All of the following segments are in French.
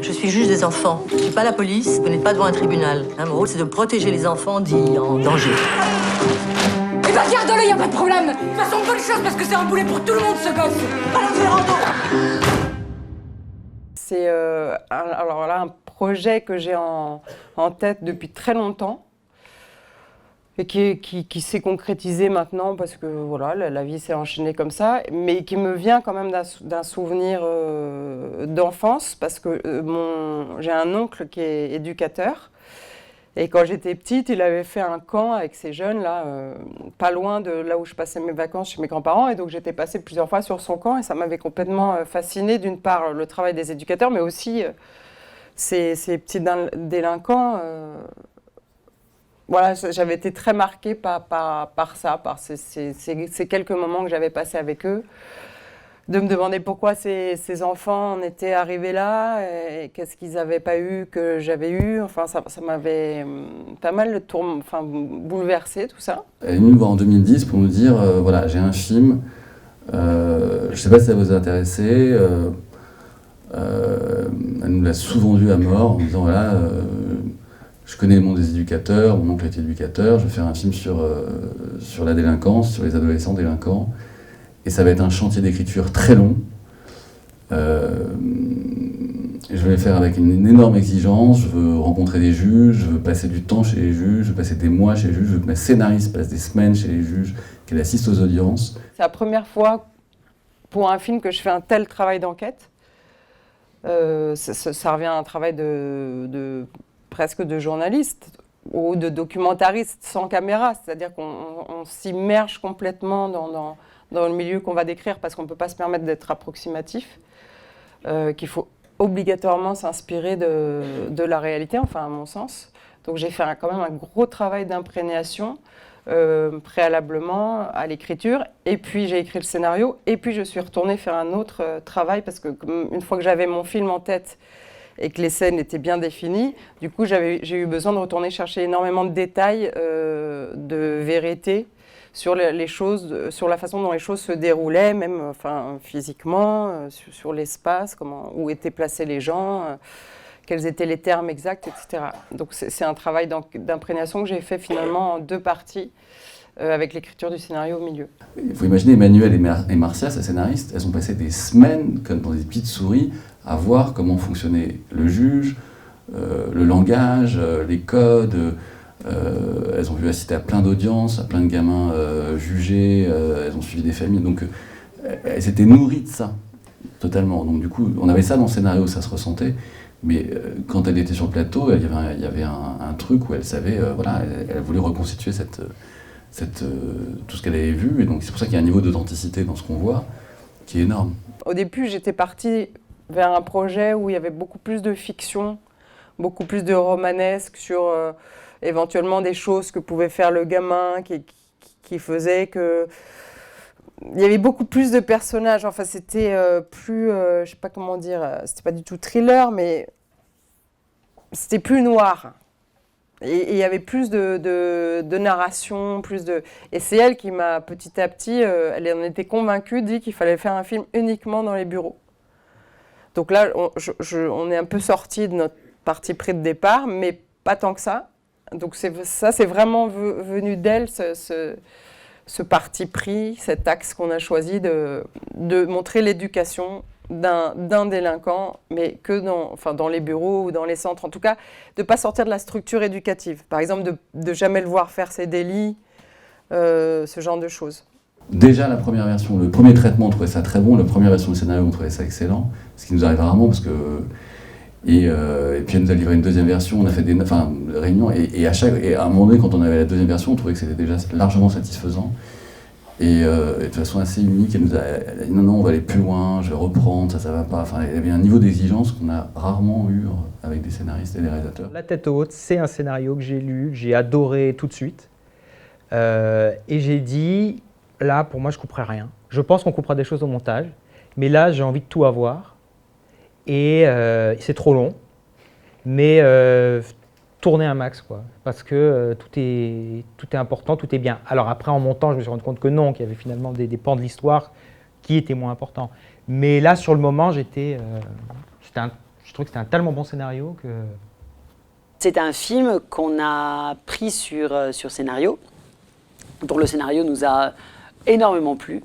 Je suis juge des enfants. Je suis pas la police, vous n'êtes pas devant un tribunal. Mon rôle, c'est de protéger les enfants dits en danger. Eh ben garde-le, y a pas de problème. De toute façon, bonne chose parce que c'est un boulet pour tout le monde, ce gosse. Allez, Ferrando. C'est alors là, un projet que j'ai en tête depuis très longtemps et qui s'est concrétisé maintenant parce que voilà, la vie s'est enchaînée comme ça, mais qui me vient quand même d'un souvenir d'enfance parce que j'ai un oncle qui est éducateur et quand j'étais petite, il avait fait un camp avec ces jeunes là, pas loin de là où je passais mes vacances chez mes grands-parents et donc j'étais passée plusieurs fois sur son camp et ça m'avait complètement fascinée, d'une part le travail des éducateurs mais aussi ces petits délinquants. Voilà, j'avais été très marquée par ça, par ces quelques moments que j'avais passés avec eux, de me demander pourquoi ces enfants en étaient arrivés là, et qu'est-ce qu'ils n'avaient pas eu que j'avais eu. Enfin, ça m'avait pas mal bouleversée, tout ça. Elle est venue nous voir en 2010 pour nous dire voilà, j'ai un film, je ne sais pas si ça vous a intéressé. Elle nous l'a sous-vendu à mort en disant voilà. Je connais le monde des éducateurs, mon oncle était éducateur, je vais faire un film sur la délinquance, sur les adolescents délinquants. Et ça va être un chantier d'écriture très long. Je vais le faire avec une énorme exigence, je veux rencontrer des juges, je veux passer du temps chez les juges, je veux passer des mois chez les juges, je veux que ma scénariste passe des semaines chez les juges, qu'elle assiste aux audiences. C'est la première fois pour un film que je fais un tel travail d'enquête. Ça revient à un travail presque de journaliste ou de documentariste sans caméra, c'est-à-dire qu'on s'immerge complètement dans le milieu qu'on va décrire parce qu'on ne peut pas se permettre d'être approximatif, qu'il faut obligatoirement s'inspirer de la réalité, enfin à mon sens. Donc j'ai fait quand même un gros travail d'imprégnation préalablement à l'écriture, et puis j'ai écrit le scénario, et puis je suis retournée faire un autre travail parce que une fois que j'avais mon film en tête, et que les scènes étaient bien définies, du coup j'ai eu besoin de retourner chercher énormément de détails, de vérité sur les choses, sur la façon dont les choses se déroulaient, même physiquement, sur l'espace, où étaient placés les gens, quels étaient les termes exacts, etc. Donc c'est un travail d'imprégnation que j'ai fait finalement en deux parties, avec l'écriture du scénario au milieu. Il faut imaginer Emmanuelle et Marcia, sa scénariste, elles ont passé des semaines, comme dans des petites souris, à voir comment fonctionnait le juge, le langage, les codes. Elles ont pu assister à plein d'audiences, à plein de gamins jugés, elles ont suivi des familles. Donc elles étaient nourries de ça, totalement. Donc du coup, on avait ça dans le scénario, ça se ressentait. Mais quand elle était sur le plateau, il y avait un truc où elle savait, voilà, elle voulait reconstituer tout ce qu'elle avait vu. Et donc c'est pour ça qu'il y a un niveau d'authenticité dans ce qu'on voit qui est énorme. Au début, j'étais partie vers un projet où il y avait beaucoup plus de fiction, beaucoup plus de romanesque sur éventuellement des choses que pouvait faire le gamin qui faisait que... Il y avait beaucoup plus de personnages, enfin c'était plus, je sais pas comment dire, c'était pas du tout thriller, mais c'était plus noir. Et il y avait plus de narration, Et c'est elle qui m'a, petit à petit, elle en était convaincue, dit qu'il fallait faire un film uniquement dans les bureaux. Donc là, on est un peu sorti de notre parti pris de départ, mais pas tant que ça. Donc ça, c'est vraiment venu d'elle, ce parti pris, cet axe qu'on a choisi de montrer l'éducation d'un délinquant, mais que dans les bureaux ou dans les centres. En tout cas, de ne pas sortir de la structure éducative. Par exemple, de jamais le voir faire ses délits, ce genre de choses. Déjà, la première version, le premier traitement, on trouvait ça très bon. La première version du scénario, on trouvait ça excellent. Ce qui nous arrive rarement, parce que... Et puis elle nous a livré une deuxième version, on a fait des réunions, et à un moment donné, quand on avait la deuxième version, on trouvait que c'était déjà largement satisfaisant. Et de façon assez unique, elle a dit non, on va aller plus loin, je vais reprendre, ça va pas. Enfin, il y avait un niveau d'exigence qu'on a rarement eu avec des scénaristes et des réalisateurs. La tête haute, c'est un scénario que j'ai lu, que j'ai adoré tout de suite. Et j'ai dit, là, pour moi, je ne couperai rien. Je pense qu'on coupera des choses au montage, mais là, j'ai envie de tout avoir. Et c'est trop long, mais tourner un max, quoi, parce que tout est important, tout est bien. Alors après, en montant, je me suis rendu compte que non, qu'il y avait finalement des pans de l'histoire qui étaient moins importants. Mais là, sur le moment, c'était je trouvais que c'était un tellement bon scénario que... C'est un film qu'on a pris sur scénario, dont le scénario nous a énormément plu,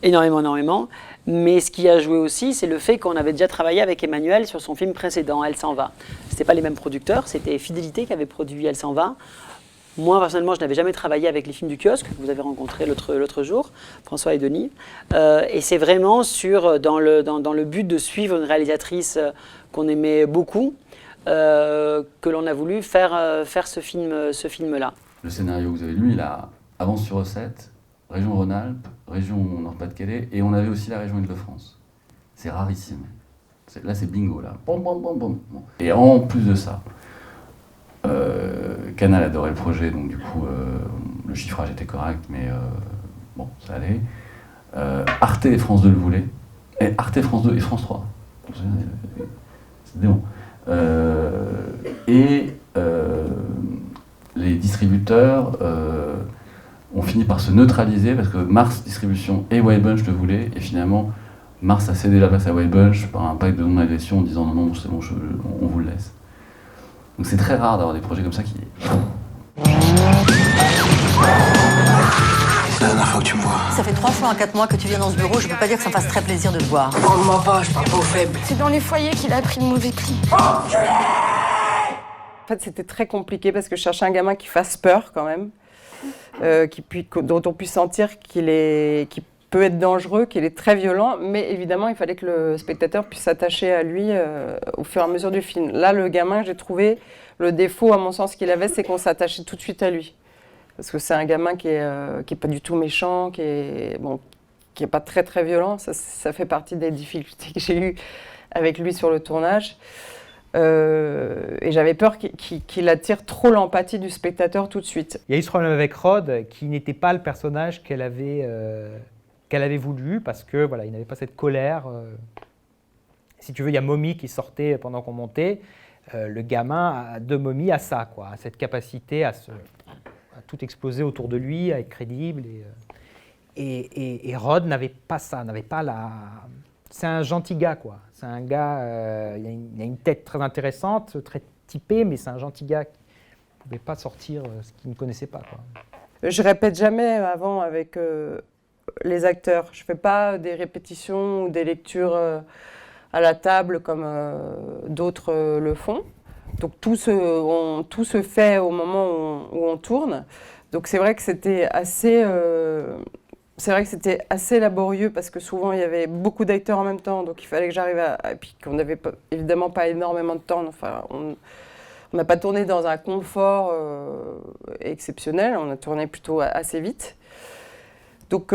énormément. Mais ce qui a joué aussi, c'est le fait qu'on avait déjà travaillé avec Emmanuel sur son film précédent, Elle s'en va. C'était pas les mêmes producteurs, c'était Fidélité qui avait produit Elle s'en va. Moi, personnellement, je n'avais jamais travaillé avec les films du kiosque, que vous avez rencontrés l'autre jour, François et Denis. Et c'est vraiment dans le but de suivre une réalisatrice qu'on aimait beaucoup, que l'on a voulu faire ce film-là. Le scénario que vous avez lu, il a Avance sur recette, région Rhône-Alpes, région Nord-Pas-de-Calais, et on avait aussi la région Île-de-France. C'est rarissime. Là, c'est bingo, là. Bom, bom, bom, bom. Et en plus de ça, Canal adorait le projet, donc du coup, le chiffrage était correct, mais bon, ça allait. Arte et France 2 le voulaient, et Arte, France 2 et France 3. C'était bon. Les distributeurs ont fini par se neutraliser parce que Mars Distribution et Wild Bunch le voulaient, et finalement, Mars a cédé la place à Wild Bunch par un pacte de non-agression en disant non, c'est bon, on vous le laisse. Donc c'est très rare d'avoir des projets comme ça qui... C'est la dernière fois que tu me vois. Ça fait 3 fois en 4 mois que tu viens dans ce bureau, je peux pas dire que ça me fasse très plaisir de te voir. Prends-moi pas, je parle pas aux faibles. C'est dans les foyers qu'il a pris le mauvais pli. En fait, c'était très compliqué parce que je cherchais un gamin qui fasse peur quand même, dont on puisse sentir qu'il peut être dangereux, qu'il est très violent, mais évidemment, il fallait que le spectateur puisse s'attacher à lui au fur et à mesure du film. Là, le gamin, j'ai trouvé le défaut, à mon sens, qu'il avait, c'est qu'on s'attachait tout de suite à lui. Parce que c'est un gamin qui est pas du tout méchant, qui est pas très très violent. Ça fait partie des difficultés que j'ai eues avec lui sur le tournage. Et j'avais peur qu'il attire trop l'empathie du spectateur tout de suite. Il y a eu ce problème avec Rod, qui n'était pas le personnage qu'elle avait voulu, parce que voilà, il n'avait pas cette colère. Si tu veux, il y a Mommy qui sortait pendant qu'on montait. Le gamin de Mommy a ça, quoi, a cette capacité à tout exploser autour de lui, à être crédible. Et Rod n'avait pas ça, n'avait pas la... C'est un gentil gars, quoi. C'est un gars, il a une tête très intéressante, très typée, mais c'est un gentil gars qui ne pouvait pas sortir ce qu'il ne connaissait pas, quoi. Je répète jamais avant avec les acteurs. Je fais pas des répétitions ou des lectures à la table comme d'autres le font. Donc tout se fait au moment où on tourne. Donc c'est vrai que c'était assez laborieux parce que souvent il y avait beaucoup d'acteurs en même temps, donc il fallait que j'arrive et puis qu'on n'avait évidemment pas énormément de temps. Enfin, on n'a pas tourné dans un confort exceptionnel, on a tourné plutôt assez vite. Donc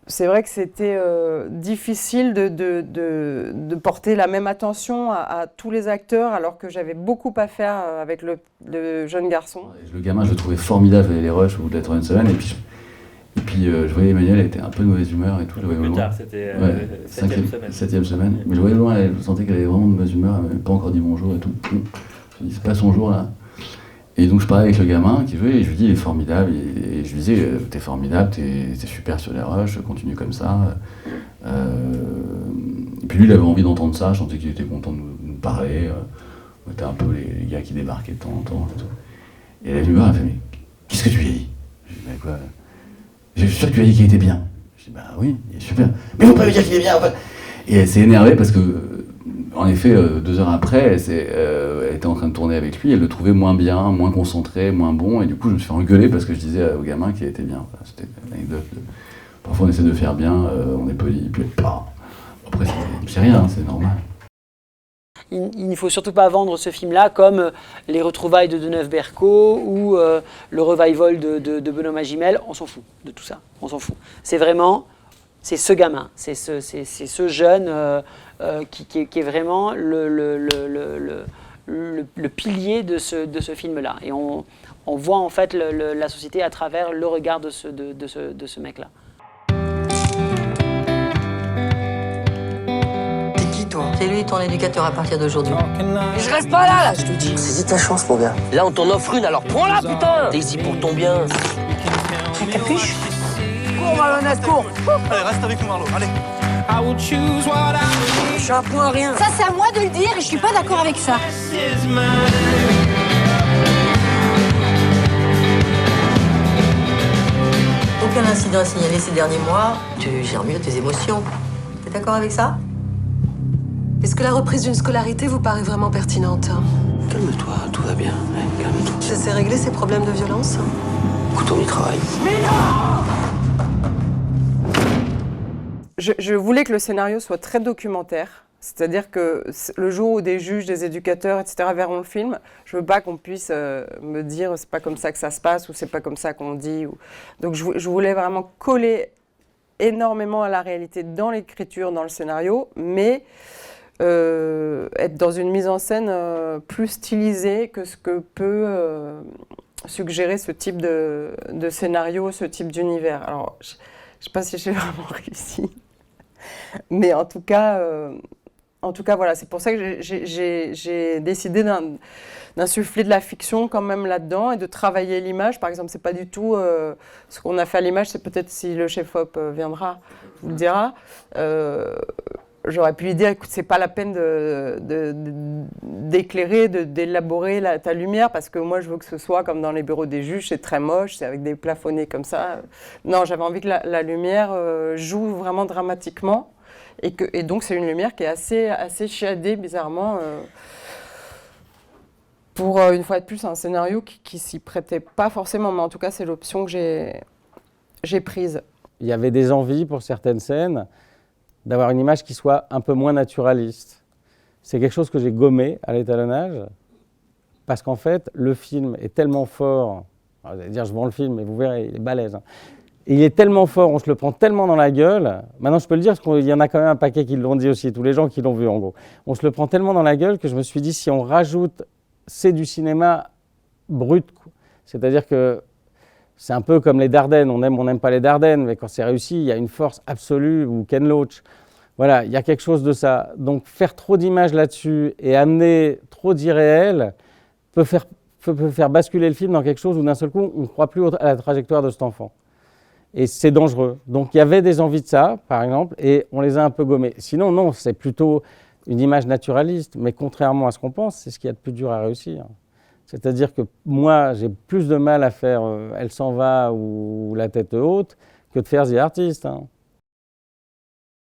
c'est vrai que c'était difficile de porter la même attention à tous les acteurs, alors que j'avais beaucoup à faire avec le jeune garçon. Le gamin, je le trouvais formidable, je voyais les rushs au bout de la troisième semaine, et puis je voyais Emmanuel, elle était un peu de mauvaise humeur et tout. Je le voyais Plus loin. tard, c'était septième semaine. Mais je voyais loin, je sentais qu'elle avait vraiment de mauvaise humeur, elle m'avait pas encore dit bonjour et tout. Je me dis, c'est pas son jour là. Et donc je parlais avec le gamin qui jouait et je lui dis, il est formidable. Et je lui disais, t'es formidable, t'es super sur les rushs, continue comme ça. Et puis lui, il avait envie d'entendre ça, je sentais qu'il était content de nous parler. On était un peu les gars qui débarquaient de temps en temps et tout. Et elle est venue me voir, elle m'a fait, mais qu'est-ce que tu lui as dit? Je lui ai dit, bah quoi? Je suis sûr que tu lui as dit qu'il était bien. Je lui ai dit, bah oui, il est super. Mais vous pouvez me dire qu'il est bien, en fait. Et elle s'est énervée parce que, en effet, 2 heures après, elle était en train de tourner avec lui, elle le trouvait moins bien, moins concentré, moins bon, et du coup je me suis fait engueuler parce que je disais au gamin qu'il était bien. Enfin, c'était une anecdote. Parfois on essaie de faire bien, on est poli, puis après c'est rien, c'est normal. Il ne faut surtout pas vendre ce film-là comme les retrouvailles de Deneuve-Berco ou le revival de Benoît Magimel. On s'en fout de tout ça, on s'en fout. C'est vraiment, c'est ce gamin, c'est ce jeune qui est vraiment le pilier de ce film-là. Et on voit en fait la société à travers le regard de ce mec-là. C'est lui ton éducateur à partir d'aujourd'hui. Mais je reste pas là, je te dis. C'est ta chance, mon gars. Là, on t'en offre une, alors prends-la, putain. T'es ici pour ton bien. La capuche. Cours, malhonnête, cours. Allez, reste avec nous, Marlo, allez. I will choose what I need. Je apprends à rien. Ça, c'est à moi de le dire et je suis pas d'accord avec ça. Aucun incident signalé ces derniers mois. Tu gères mieux tes émotions. T'es d'accord avec ça? Est-ce que la reprise d'une scolarité vous paraît vraiment pertinente? Calme-toi, tout va bien. Ouais, calme-toi. Ça s'est réglé ces problèmes de violence? Écoute, on y travaille. Je voulais que le scénario soit très documentaire. C'est-à-dire que le jour où des juges, des éducateurs, etc. verront le film, je veux pas qu'on puisse me dire c'est pas comme ça que ça se passe ou c'est pas comme ça qu'on dit. Donc je voulais vraiment coller énormément à la réalité dans l'écriture, dans le scénario, mais être dans une mise en scène plus stylisée que ce que peut suggérer ce type de scénario, ce type d'univers. Alors, je sais pas si j'ai vraiment réussi, mais en tout cas, voilà, c'est pour ça que j'ai décidé d'insuffler de la fiction quand même là-dedans et de travailler l'image. Par exemple, c'est pas du tout ce qu'on a fait à l'image, c'est peut-être si le chef-op viendra, vous le dira. J'aurais pu lui dire, écoute, c'est pas la peine d'éclairer, d'élaborer ta lumière, parce que moi, je veux que ce soit comme dans les bureaux des juges, c'est très moche, c'est avec des plafonnés comme ça. Non, j'avais envie que la lumière joue vraiment dramatiquement, et donc c'est une lumière qui est assez chiadée, bizarrement, pour, une fois de plus, un scénario qui s'y prêtait pas forcément, mais en tout cas, c'est l'option que j'ai prise. Il y avait des envies pour certaines scènes, d'avoir une image qui soit un peu moins naturaliste. C'est quelque chose que j'ai gommé à l'étalonnage, parce qu'en fait, le film est tellement fort, vous allez dire je vends le film, mais vous verrez, il est balèze. Hein. Il est tellement fort, on se le prend tellement dans la gueule, maintenant je peux le dire, parce qu'il y en a quand même un paquet qui l'ont dit aussi, tous les gens qui l'ont vu en gros. On se le prend tellement dans la gueule que je me suis dit, si on rajoute, c'est du cinéma brut, c'est-à-dire que c'est un peu comme les Dardennes, on n'aime pas les Dardennes, mais quand c'est réussi, il y a une force absolue, ou Ken Loach. Voilà, il y a quelque chose de ça. Donc faire trop d'images là-dessus et amener trop d'irréel peut faire basculer le film dans quelque chose où d'un seul coup, on ne croit plus à la trajectoire de cet enfant. Et c'est dangereux. Donc il y avait des envies de ça, par exemple, et on les a un peu gommées. Sinon, non, c'est plutôt une image naturaliste, mais contrairement à ce qu'on pense, c'est ce qu'il y a de plus dur à réussir. C'est-à-dire que moi, j'ai plus de mal à faire Elle s'en va ou La tête haute que de faire The Artist. Hein.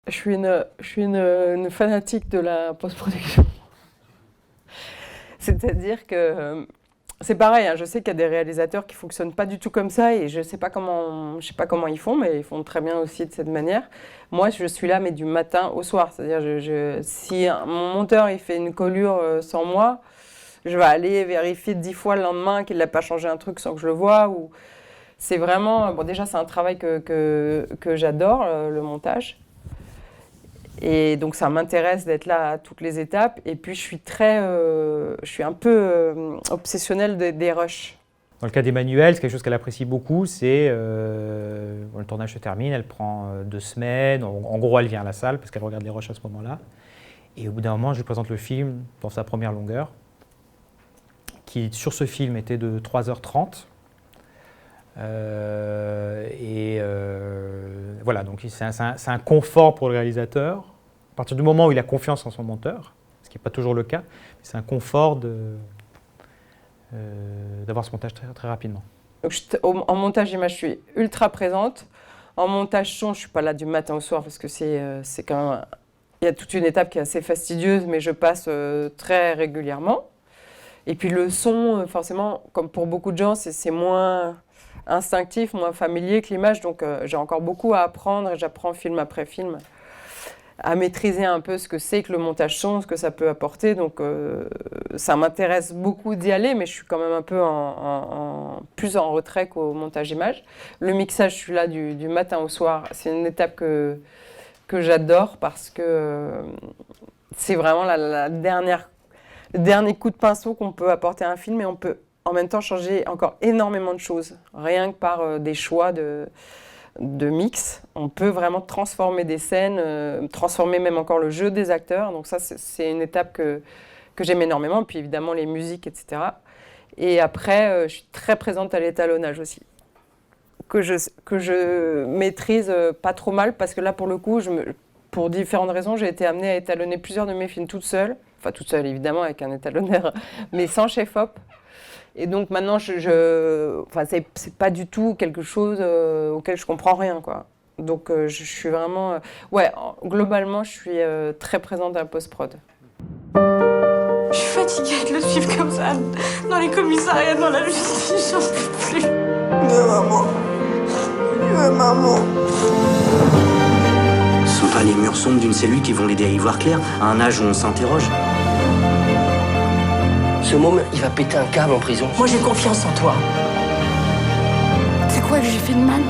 Je suis une fanatique de la post-production. C'est-à-dire que c'est pareil, hein, je sais qu'il y a des réalisateurs qui ne fonctionnent pas du tout comme ça et je sais pas comment ils font, mais ils font très bien aussi de cette manière. Moi, je suis là, mais du matin au soir. C'est-à-dire, si mon monteur il fait une collure sans moi, je vais aller vérifier 10 fois le lendemain qu'il n'a pas changé un truc sans que je le voie. Ou... C'est vraiment... Bon, déjà, c'est un travail que j'adore, le montage. Et donc, ça m'intéresse d'être là à toutes les étapes. Et puis, je suis un peu obsessionnelle des rushs. Dans le cas d'Emmanuelle, c'est quelque chose qu'elle apprécie beaucoup. C'est le tournage se termine, elle prend 2 semaines. En gros, elle vient à la salle parce qu'elle regarde les rushs à ce moment-là. Et au bout d'un moment, je lui présente le film dans sa première longueur, qui sur ce film était de 3h30. Voilà, donc c'est un confort pour le réalisateur. À partir du moment où il a confiance en son monteur, ce qui n'est pas toujours le cas, c'est un confort d'avoir ce montage très, très rapidement. Donc en montage image, je suis ultra présente. En montage son, je ne suis pas là du matin au soir parce que c'est quand même... Il y a toute une étape qui est assez fastidieuse, mais je passe très régulièrement. Et puis le son, forcément, comme pour beaucoup de gens, c'est moins instinctif, moins familier que l'image. Donc j'ai encore beaucoup à apprendre et j'apprends film après film à maîtriser un peu ce que c'est que le montage son, ce que ça peut apporter. Donc ça m'intéresse beaucoup d'y aller, mais je suis quand même un peu plus en retrait qu'au montage image. Le mixage, je suis là du matin au soir. C'est une étape que j'adore parce que c'est vraiment le dernier coup de pinceau qu'on peut apporter à un film et on peut en même temps changer encore énormément de choses. Rien que par des choix de mix, on peut vraiment transformer des scènes, transformer même encore le jeu des acteurs. Donc ça, c'est une étape que j'aime énormément. Et puis évidemment, les musiques, etc. Et après, je suis très présente à l'étalonnage aussi, que je maîtrise pas trop mal, parce que là, pour le coup, pour différentes raisons, j'ai été amenée à étalonner plusieurs de mes films toute seule. Enfin, toute seule, évidemment, avec un étalonneur, mais sans chef-op. Et donc maintenant, enfin, c'est pas du tout quelque chose auquel je comprends rien, quoi. Donc je suis vraiment... globalement, je suis très présente à la post-prod. Je suis fatiguée de le suivre comme ça, dans les commissariats, dans la justice, j'en peux plus. Maman. Maman. Ce sont pas les murs sombres d'une cellule qui vont l'aider à y voir clair, à un âge où on s'interroge. Ce môme, il va péter un câble en prison. Moi, j'ai confiance en toi. C'est quoi que j'ai fait de mal?